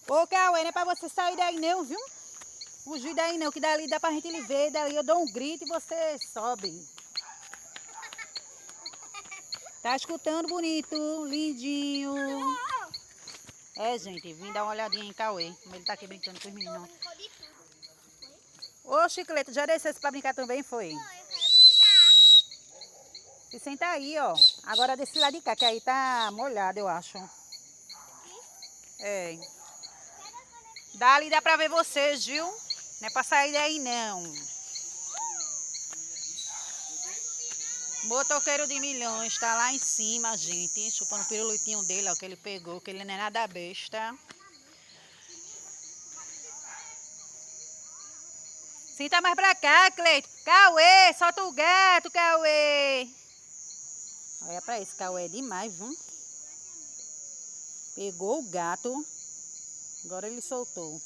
Ô, Cauê, não é pra você sair daí não, viu? Fugir daí não, que dali dá pra gente lhe ver. Dali eu dou um grito e você sobe. Tá escutando, bonito, lindinho. É, gente, vim dar uma olhadinha em Cauê. Como ele tá aqui brincando com os meninos. Ô, Chiclete, já descesse pra brincar também, foi? Eu quero pintar. Se senta aí, ó. Agora desse lado de cá, que aí tá molhado, eu acho. É. Dali dá pra ver vocês, viu? Não é pra sair daí, não. Motoqueiro de milhões, tá lá em cima, gente. Chupando o pirulitinho dele, ó, que ele pegou, que ele não é nada besta. Senta mais pra cá, Cleito. Cauê, solta o gato, Cauê. Olha pra esse Cauê, é demais, viu? Pegou o gato. Agora ele soltou.